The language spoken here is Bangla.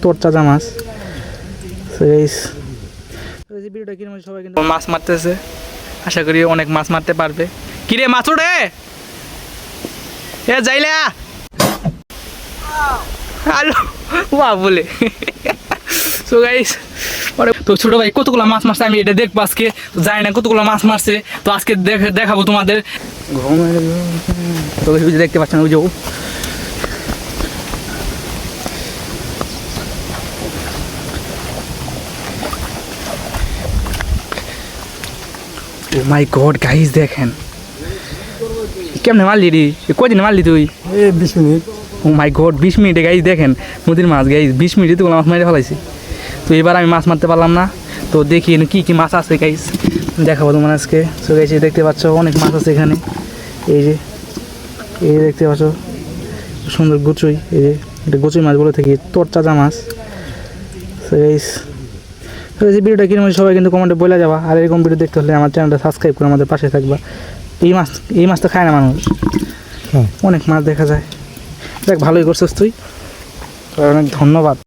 তোর চাচা মাছ। ভিডিওটা কিনে সবাই কিন্তু মাছ মারতেছে, আশা করি অনেক মাছ মারতে পারবে। কিরে মাছ ওঠে এ যাইলে হ্যালো ওয়া বলে। সো গাইস তো ছোট ভাই কতগুলো মাছ মারছে আমি এটা দেখবো আজকে, জানি না কতগুলো মাছ মারছে, তো আজকে দেখাবো তোমাদের। দেখতে পাচ্ছেন ওই যে ও মাই গড গাইস দেখেন কেমনে মারলি রে, কদিন মারলি তুই? 20 মিনিট। ও মাই গড 20 মিনিটে গাইস দেখেন নদীর মাছ গাইস 20 মিনিটে তো মাছ মারে ফেলাইছি। তো এবার আমি মাছ মারতে পারলাম না, তো দেখি কি কি মাছ আছে গাইস দেখাবো তোমার আজকে। তো গাইস দেখতে পাচ্ছ অনেক মাছ আছে এখানে, এই যে দেখতে পাচ্ছ সুন্দর গুচুই, এই যে এটা গুচুই মাছ বলে থাকি, তোর চাচা মাছ। তো গাইস এই ভিডিওটা কিনে সবাই কিন্তু কমেন্টে বলে যাবা, আর এরকম ভিডিও দেখতে হলে আমার চ্যানেলটা সাবস্ক্রাইব করে আমাদের পাশে থাকবা। এই মাছ তো খায় না মানুষ, অনেক মাছ দেখা যায়। দেখ ভালোই করছিস তুই, অনেক ধন্যবাদ।